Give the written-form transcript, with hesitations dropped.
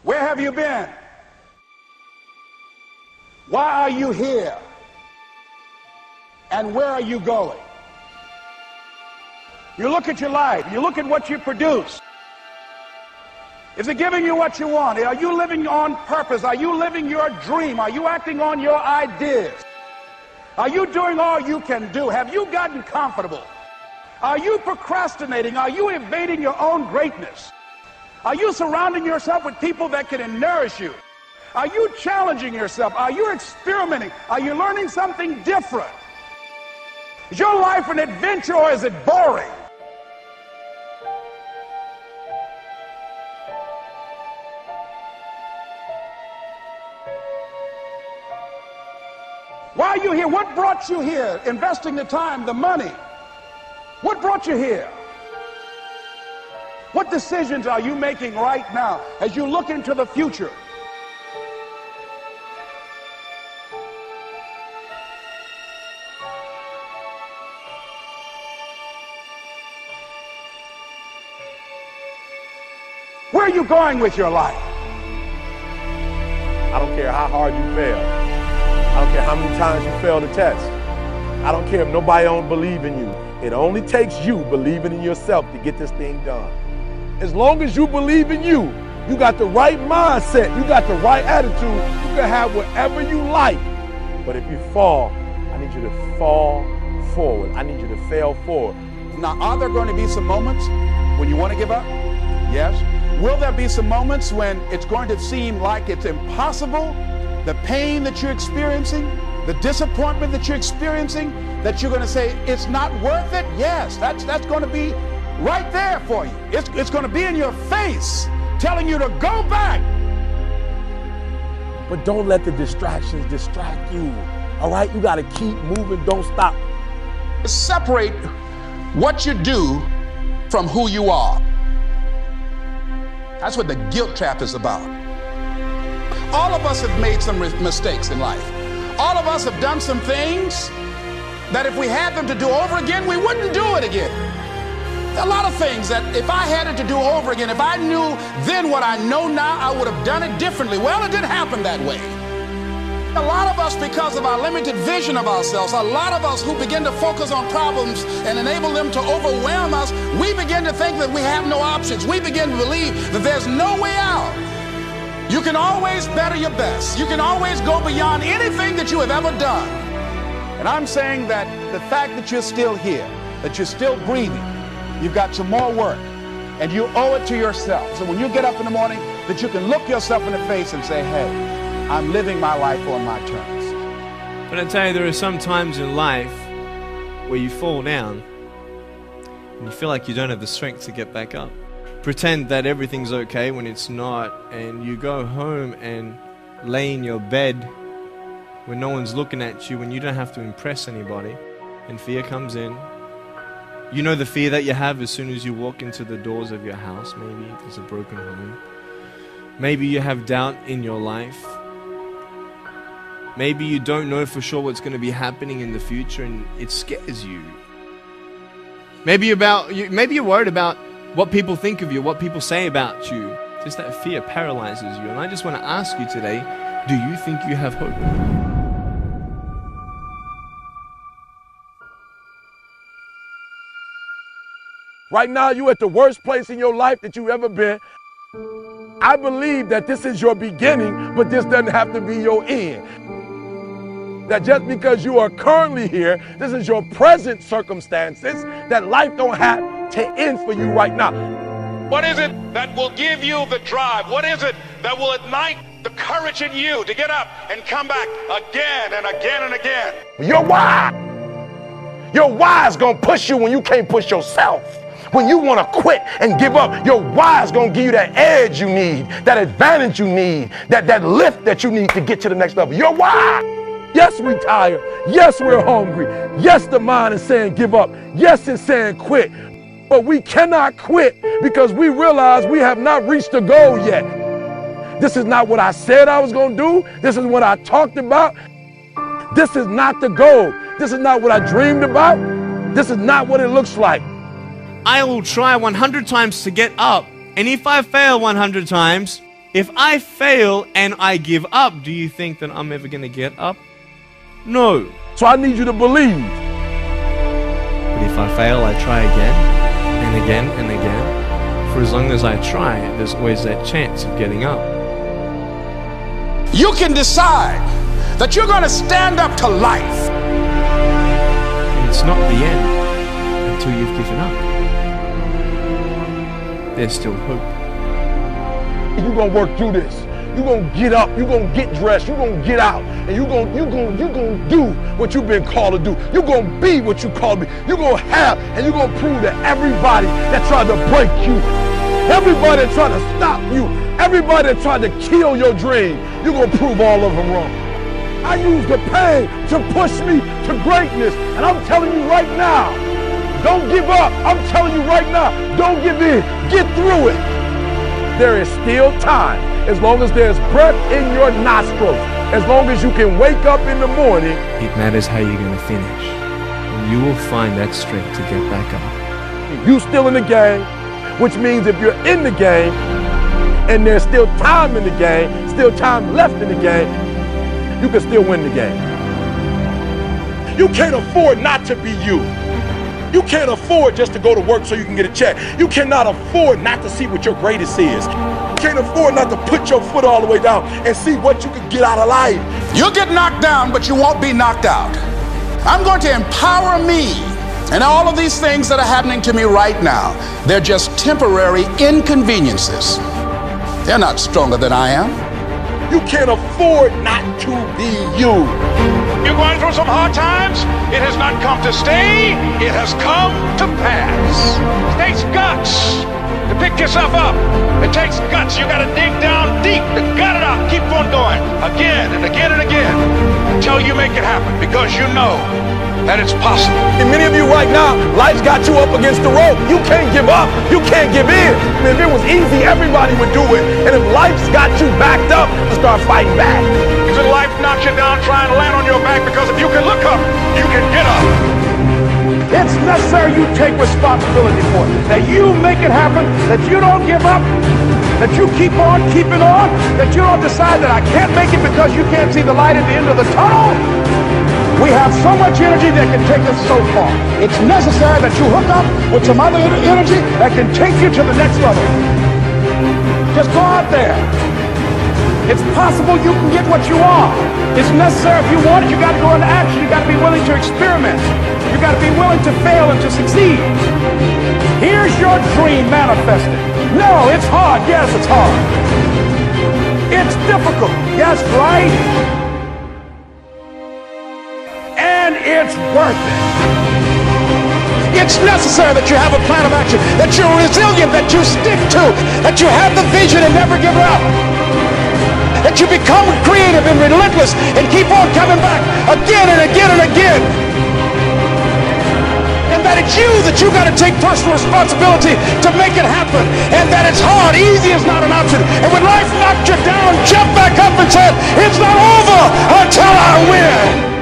Where have you been? Why are you here? And where are you going? You look at your life, you look at what you produce. Is it giving you what you want? Are you living on purpose? Are you living your dream? Are you acting on your ideas? Are you doing all you can do? Have you gotten comfortable? Are you procrastinating? Are you evading your own greatness? Are you surrounding yourself with people that can nourish you? Are you challenging yourself? Are you experimenting? Are you learning something different? Is your life an adventure or is it boring? Why are you here? What brought you here? Investing the time, the money. What brought you here? What decisions are you making right now as you look into the future? Where are you going with your life? I don't care how hard you fail. I don't care how many times you fail the test. I don't care if nobody don't believe in you. It only takes you believing in yourself to get this thing done. As long as you believe in you, you got the right mindset, you got the right attitude, you can have whatever you like. But if you fall, I need you to fall forward. I need you to fail forward. Now, are there going to be some moments when you want to give up? Yes. Will there be some moments when it's going to seem like it's impossible? The pain that you're experiencing, the disappointment that you're experiencing, that you're going to say, it's not worth it? Yes, that's going to be right there for you. It's going to be in your face, telling you to go back. But don't let the distractions distract you. All right? You got to keep moving. Don't stop. Separate what you do from who you are. That's what the guilt trap is about. All of us have made some mistakes in life. All of us have done some things that if we had them to do over again, we wouldn't do it again. There are a lot of things that if I had it to do over again, if I knew then what I know now, I would have done it differently. Well, it didn't happen that way. A lot of us, because of our limited vision of ourselves, a lot of us who begin to focus on problems and enable them to overwhelm us, we begin to think that we have no options. We begin to believe that there's no way out. You can always better your best. You can always go beyond anything that you have ever done. And I'm saying that the fact that you're still here, that you're still breathing, you've got some more work, and you owe it to yourself. So when you get up in the morning, that you can look yourself in the face and say, hey, I'm living my life on my terms. But I tell you, there are some times in life where you fall down and you feel like you don't have the strength to get back up. Pretend that everything's okay when it's not, and you go home and lay in your bed when no one's looking at you, when you don't have to impress anybody, and fear comes in. You know the fear that you have as soon as you walk into the doors of your house. Maybe there's a broken home. Maybe you have doubt in your life. Maybe you don't know for sure what's going to be happening in the future and it scares you. Maybe you're worried about what people think of you, what people say about you. Just that fear paralyzes you. And I just want to ask you today, do you think you have hope? Right now, you're at the worst place in your life that you've ever been. I believe that this is your beginning, but this doesn't have to be your end. That just because you are currently here, this is your present circumstances, that life don't have to end for you right now. What is it that will give you the drive? What is it that will ignite the courage in you to get up and come back again and again and again? Your why. Your why is going to push you when you can't push yourself. When you want to quit and give up, your why is going to give you that edge you need, that advantage you need, that lift that you need to get to the next level. Your why. Yes, we're tired. Yes, we're hungry. Yes, the mind is saying give up. Yes, it's saying quit. But we cannot quit because we realize we have not reached the goal yet. This is not what I said I was going to do. This is what I talked about. This is not the goal. This is not what I dreamed about. This is not what it looks like. I will try 100 times to get up. And if I fail 100 times, If I fail and I give up, do you think that I'm ever going to get up? No. So I need you to believe. But if I fail, I try again and again and again. For as long as I try, there's always that chance of getting up. You can decide that you're going to stand up to life. And it's not the end until you've given up. There's still hope. You're going to work through this. You're going to get up. You're going to get dressed. You're going to get out. And you're going to do what you've been called to do. You're going to be what you called to be. You're going to have, and you're going to prove to everybody that tried to break you, everybody that tried to stop you, everybody that tried to kill your dream, you're going to prove all of them wrong. I used the pain to push me to greatness. And I'm telling you right now, don't give up. I'm telling you right now, don't give in. Get through it. There is still time. As long as there's breath in your nostrils, as long as you can wake up in the morning. It matters how you're going to finish. And you will find that strength to get back up. You still in the game, which means if you're in the game and there's still time in the game, still time left in the game, you can still win the game. You can't afford not to be you. You can't afford just to go to work so you can get a check. You cannot afford not to see what your greatest is. You can't afford not to put your foot all the way down and see what you can get out of life. You'll get knocked down, but you won't be knocked out. I'm going to empower me. And all of these things that are happening to me right now, they're just temporary inconveniences. They're not stronger than I am. You can't afford not to be you. You're going through some hard times. It has not come to stay. It has come to pass. It takes guts to pick yourself up. It takes guts. You got to dig down deep to gut it out. Keep on going again and again and again until you make it happen, because you know that it's possible. And many of you right now, life's got you up against the rope. You can't give up. You can't give in. If it was easy, everybody would do it. And if life's got you backed up, start fighting back. If life knocks you down, try and land on your back, because if you can look up, you can get up. It's necessary you take responsibility for it. That you make it happen, that you don't give up, that you keep on keeping on, that you don't decide that I can't make it because you can't see the light at the end of the tunnel. We have so much energy that can take us so far. It's necessary that you hook up with some other energy that can take you to the next level. Just go out there. It's possible you can get what you want. It's necessary. If you want it, you got to go into action. You got to be willing to experiment. You got to be willing to fail and to succeed. Here's your dream manifested. No, it's hard. Yes, it's hard. It's difficult. Yes, right? And it's worth it. It's necessary that you have a plan of action, that you're resilient, that you stick to, that you have the vision and never give up, that you become creative and relentless and keep on coming back again and again and again, and that it's you that you got to take personal responsibility to make it happen, and that it's hard. Easy is not an option. And when life knocked you down, jump back up and say, it's not over until I win.